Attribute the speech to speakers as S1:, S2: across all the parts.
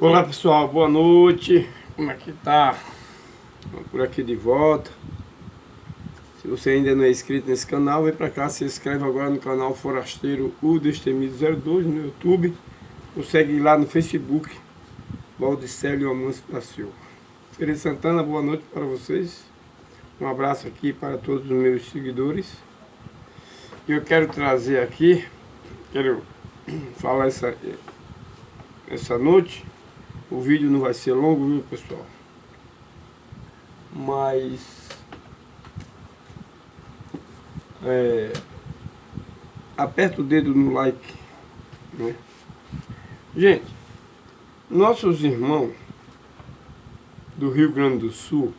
S1: Olá pessoal, boa noite. Como é que tá? Tô por aqui de volta. Se você ainda não é inscrito nesse canal, vem pra cá, se inscreve agora no canal Forasteiro O Destemido 02 no YouTube. Ou segue lá no Facebook, Valdicélio Amâncio da Silva. Feira Santana, boa noite para vocês. Um abraço aqui para todos os meus seguidores. E eu quero trazer aqui, quero falar essa noite. O vídeo não vai ser longo, viu, pessoal? Mas aperta o dedo no like, né? Gente, nossos irmãos do Rio Grande do Sul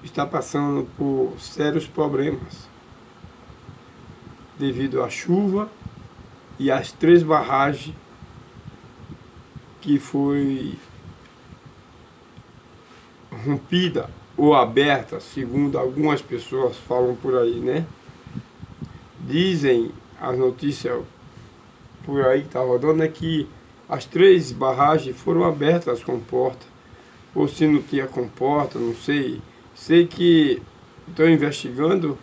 S1: estão passando por sérios problemas devido à chuva e às 3 barragens que foi rompida ou aberta, segundo algumas pessoas falam por aí, né? Dizem as notícias por aí que está rodando é que as 3 barragens foram abertas com porta, ou se não tinha comporta, não sei. Sei que estão investigando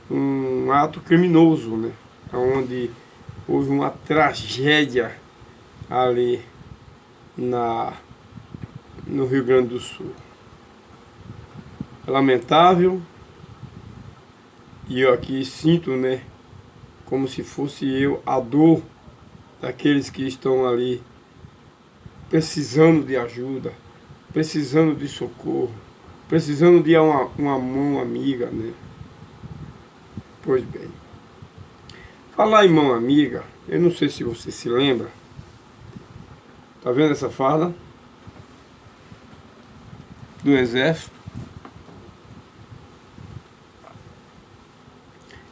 S1: um ato criminoso, né? Onde houve uma tragédia ali no Rio Grande do Sul. É lamentável, e eu aqui sinto, né, como se fosse eu a dor daqueles que estão ali precisando de ajuda, precisando de socorro, precisando de uma mão amiga, né? Pois bem, falar em mão amiga, eu não sei se você se lembra. Tá vendo essa farda do Exército?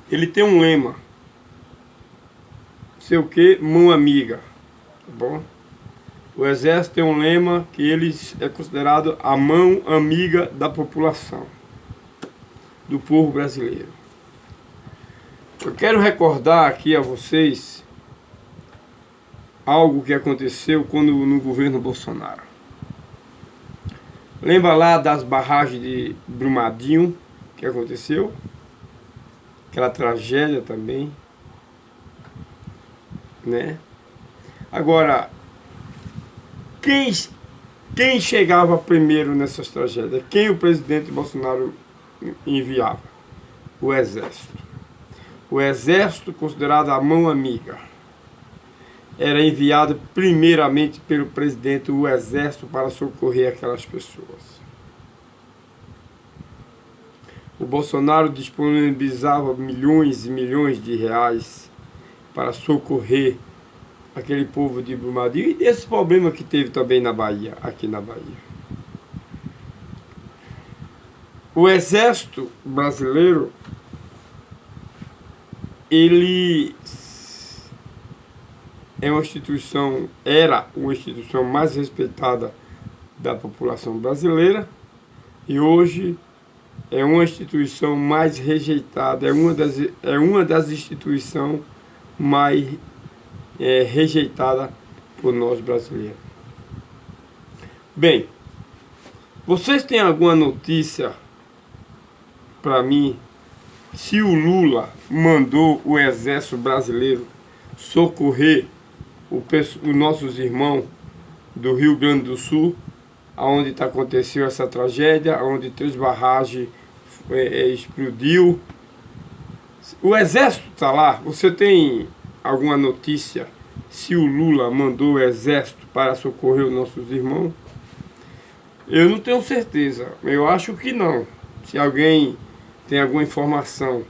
S1: Ele tem um lema, sei o que, mão amiga, tá bom? O Exército tem um lema que eles é considerado a mão amiga da população, do povo brasileiro. Eu quero recordar aqui a vocês algo que aconteceu quando no governo Bolsonaro. Lembra lá das barragens de Brumadinho que aconteceu? Aquela tragédia também, né? Agora, quem chegava primeiro nessas tragédias? Quem o presidente Bolsonaro enviava? O Exército. O Exército, considerado a mão amiga, era enviado primeiramente pelo presidente do Exército para socorrer aquelas pessoas. O Bolsonaro disponibilizava milhões e milhões de reais para socorrer aquele povo de Brumadinho e desse problema que teve também na Bahia, aqui na Bahia. O Exército brasileiro, ele é uma instituição, era uma instituição mais respeitada da população brasileira e hoje é uma instituição mais rejeitada, é uma das instituições mais rejeitada por nós brasileiros. Bem, vocês têm alguma notícia para mim se o Lula mandou o Exército Brasileiro socorrer os nossos irmãos do Rio Grande do Sul, onde aconteceu essa tragédia, onde 3 barragens explodiu? O Exército está lá. Você tem alguma notícia se o Lula mandou o Exército para socorrer os nossos irmãos? Eu não tenho certeza, eu acho que não. Se alguém tem alguma informação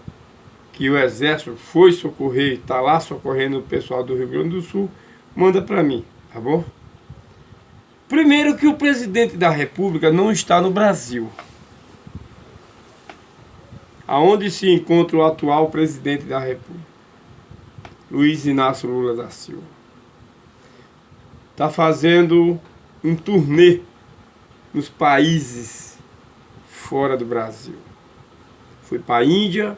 S1: que o Exército foi socorrer, está lá socorrendo o pessoal do Rio Grande do Sul, manda para mim, tá bom? Primeiro que o presidente da República não está no Brasil, aonde se encontra o atual presidente da República, Luiz Inácio Lula da Silva. Está fazendo um turnê nos países fora do Brasil. Foi para a Índia,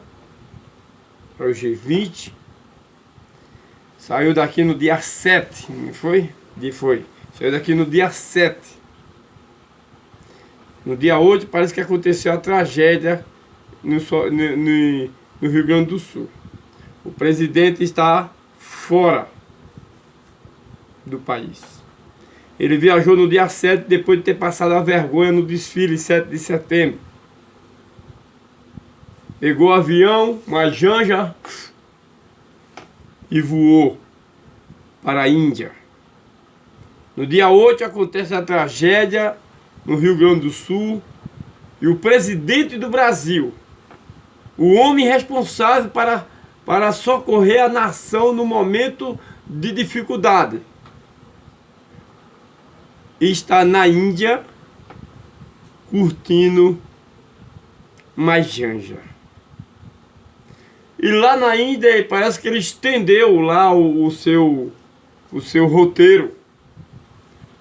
S1: para o G20, saiu daqui no dia 7, não foi? Foi Saiu daqui no dia 7. No dia 8 parece que aconteceu a tragédia no Rio Grande do Sul. O presidente está fora do país. Ele viajou no dia 7 depois de ter passado a vergonha no desfile 7 de setembro. Pegou o avião, uma janja e voou para a Índia. No dia 8 acontece a tragédia no Rio Grande do Sul e o presidente do Brasil, o homem responsável para socorrer a nação no momento de dificuldade, está na Índia curtindo mais janja. E lá na Índia parece que ele estendeu lá o seu roteiro.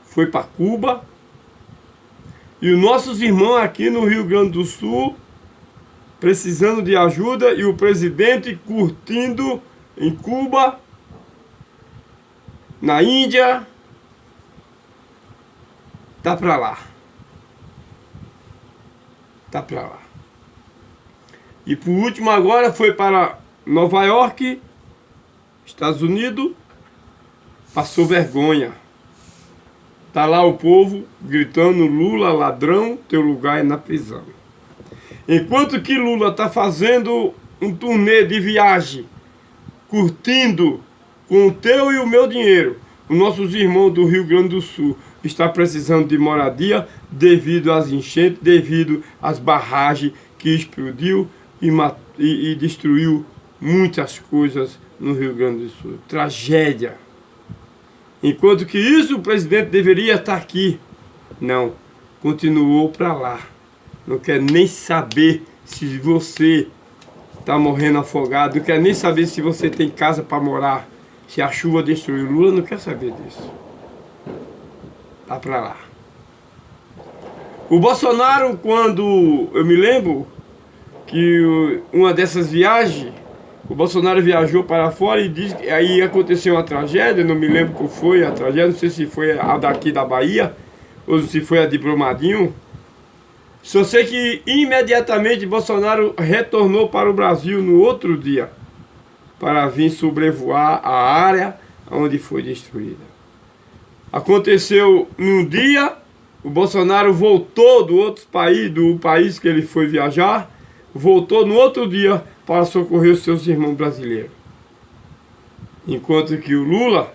S1: Foi para Cuba. E os nossos irmãos aqui no Rio Grande do Sul precisando de ajuda e o presidente curtindo em Cuba, na Índia, tá para lá. Tá para lá. E por último agora foi para Nova York, Estados Unidos, passou vergonha. Tá lá o povo gritando: Lula, ladrão, teu lugar é na prisão. Enquanto que Lula está fazendo um turnê de viagem, curtindo com o teu e o meu dinheiro, os nossos irmãos do Rio Grande do Sul estão precisando de moradia devido às enchentes, devido às barragens que explodiu e destruiu muitas coisas no Rio Grande do Sul. Tragédia. Enquanto que isso o presidente deveria estar aqui. Não, continuou para lá. Não quer nem saber se você está morrendo afogado, não quer nem saber se você tem casa para morar, se a chuva destruiu. Lula não quer saber disso. Tá para lá. O Bolsonaro, quando eu me lembro que uma dessas viagens, o Bolsonaro viajou para fora e disse que aí aconteceu uma tragédia, não me lembro qual foi a tragédia, não sei se foi a daqui da Bahia ou se foi a de Brumadinho. Só sei que imediatamente Bolsonaro retornou para o Brasil no outro dia para vir sobrevoar a área onde foi destruída. Aconteceu num dia, o Bolsonaro voltou do país que ele foi viajar, voltou no outro dia para socorrer os seus irmãos brasileiros. Enquanto que o Lula,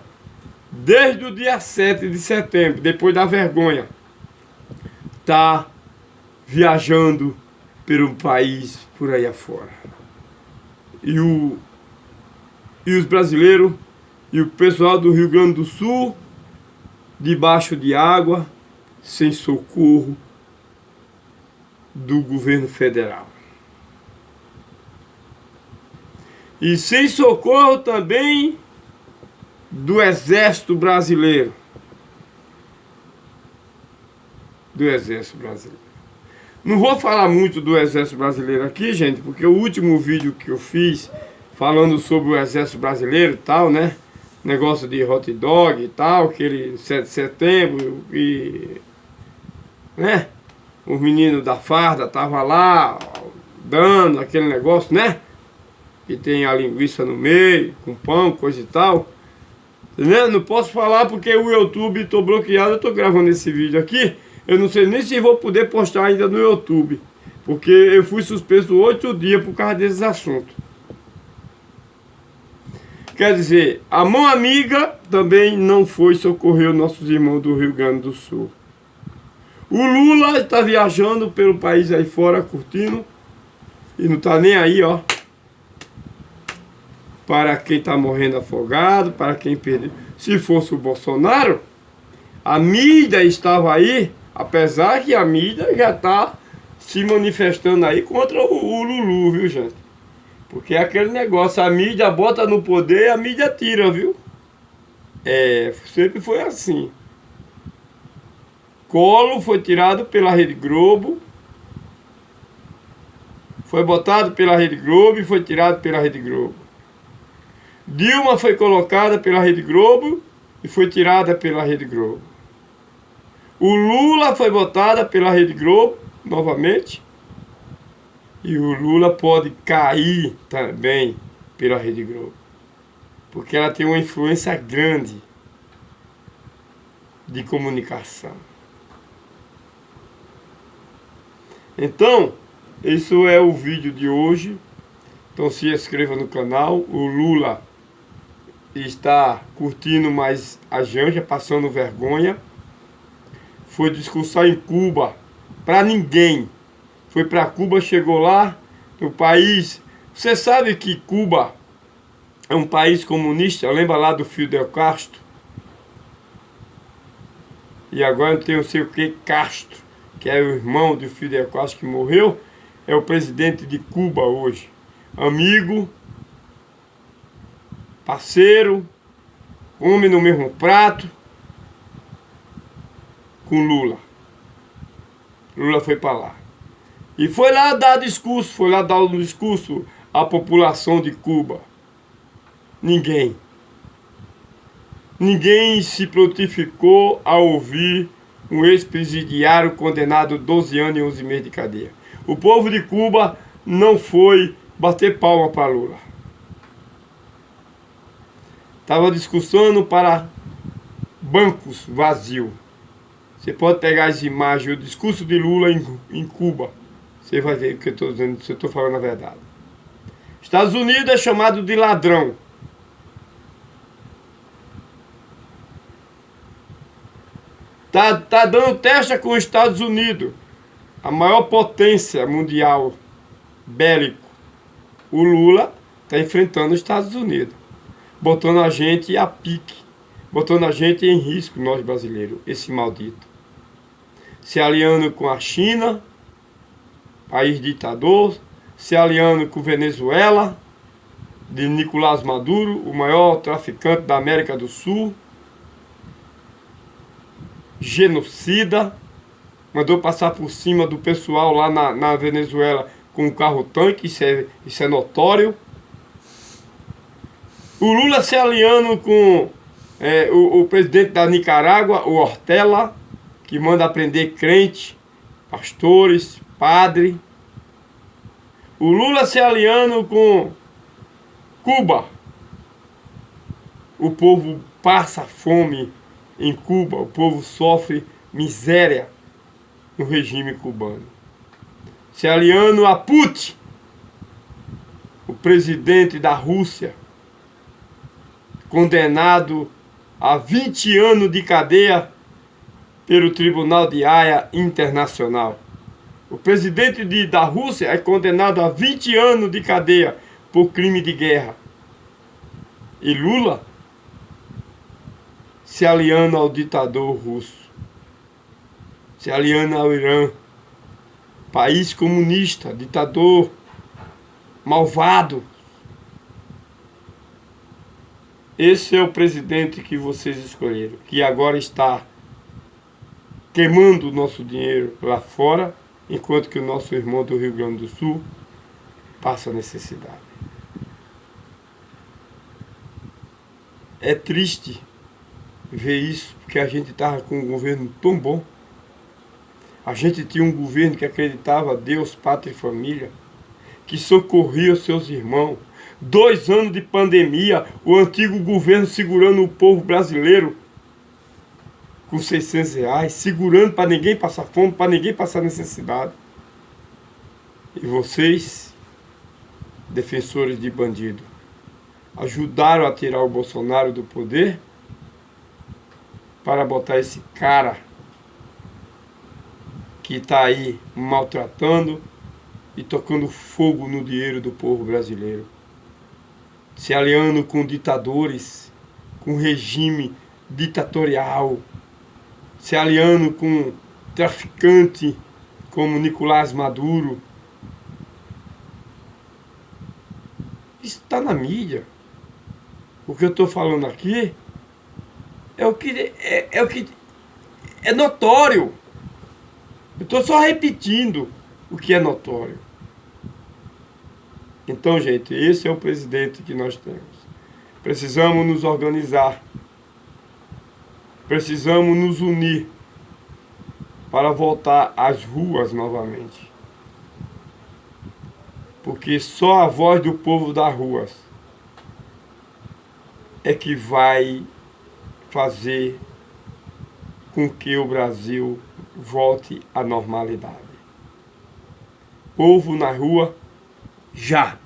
S1: desde o dia 7 de setembro, depois da vergonha, está viajando pelo país por aí afora. E os brasileiros e o pessoal do Rio Grande do Sul, debaixo de água, sem socorro do governo federal. E sem socorro também do Exército Brasileiro. Do Exército Brasileiro. Não vou falar muito do Exército Brasileiro aqui, gente, porque o último vídeo que eu fiz falando sobre o Exército Brasileiro e tal, né? Negócio de hot dog e tal, aquele 7 de setembro e... né? Os meninos da farda estavam lá dando aquele negócio, né? Que tem a linguiça no meio, com pão, coisa e tal. Entendeu? Não posso falar porque o YouTube estou bloqueado, eu estou gravando esse vídeo aqui. Eu não sei nem se vou poder postar ainda no YouTube. Porque eu fui suspenso 8 dias por causa desses assuntos. Quer dizer, a mão amiga também não foi socorrer os nossos irmãos do Rio Grande do Sul. O Lula está viajando pelo país aí fora, curtindo. E não está nem aí, ó. Para quem está morrendo afogado, para quem perdeu. Se fosse o Bolsonaro, a mídia estava aí, apesar que a mídia já está se manifestando aí contra o Lulu, viu, gente? Porque é aquele negócio, a mídia bota no poder e a mídia tira, viu? É, sempre foi assim. Collor foi tirado pela Rede Globo, foi botado pela Rede Globo e foi tirado pela Rede Globo. Dilma foi colocada pela Rede Globo e foi tirada pela Rede Globo. O Lula foi votada pela Rede Globo, novamente. E o Lula pode cair também pela Rede Globo. Porque ela tem uma influência grande de comunicação. Então, isso é o vídeo de hoje. Então se inscreva no canal. O Lula está curtindo mais a janja, passando vergonha. Foi discursar em Cuba para ninguém. Foi para Cuba, chegou lá, no país. Você sabe que Cuba é um país comunista? Lembra lá do Fidel Castro? E agora tem não sei o que Castro, que é o irmão do Fidel Castro que morreu. É o presidente de Cuba hoje. Amigo, parceiro, come no mesmo prato com Lula. Lula foi para lá. E foi lá dar discurso, foi lá dar um discurso à população de Cuba. Ninguém se prontificou a ouvir um ex-presidiário condenado a 12 anos e 11 meses de cadeia. O povo de Cuba não foi bater palma para Lula. Estava discussando para bancos vazios. Você pode pegar as imagens, o discurso de Lula em Cuba. Você vai ver o que eu estou dizendo, se eu estou falando a verdade. Estados Unidos é chamado de ladrão. Tá dando testa com os Estados Unidos, a maior potência mundial bélico. O Lula está enfrentando os Estados Unidos, botando a gente a pique, botando a gente em risco, nós brasileiros, esse maldito. Se aliando com a China, país ditador, se aliando com Venezuela, de Nicolás Maduro, o maior traficante da América do Sul, genocida, mandou passar por cima do pessoal lá na Venezuela com um carro-tanque, isso é notório. O Lula se aliando com o presidente da Nicarágua, o Ortega, que manda prender crente, pastores, padre. O Lula se aliando com Cuba. O povo passa fome em Cuba, o povo sofre miséria no regime cubano. Se aliando a Putin, o presidente da Rússia, condenado a 20 anos de cadeia pelo Tribunal de Haia Internacional. O presidente da Rússia é condenado a 20 anos de cadeia por crime de guerra. E Lula se aliando ao ditador russo, se aliando ao Irã, país comunista, ditador, malvado. Esse é o presidente que vocês escolheram, que agora está queimando o nosso dinheiro lá fora, enquanto que o nosso irmão do Rio Grande do Sul passa necessidade. É triste ver isso, porque a gente estava com um governo tão bom. A gente tinha um governo que acreditava a Deus, pátria e família, que socorria os seus irmãos. 2 anos de pandemia, o antigo governo segurando o povo brasileiro com R$600, segurando para ninguém passar fome, para ninguém passar necessidade. E vocês, defensores de bandido, ajudaram a tirar o Bolsonaro do poder para botar esse cara que está aí maltratando e tocando fogo no dinheiro do povo brasileiro, se aliando com ditadores, com regime ditatorial, se aliando com traficante como Nicolás Maduro. Isso está na mídia. O que eu estou falando aqui é o que é notório. Eu estou só repetindo o que é notório. Então, gente, esse é o presidente que nós temos. Precisamos nos organizar. Precisamos nos unir para voltar às ruas novamente. Porque só a voz do povo das ruas é que vai fazer com que o Brasil volte à normalidade. Povo na rua, já!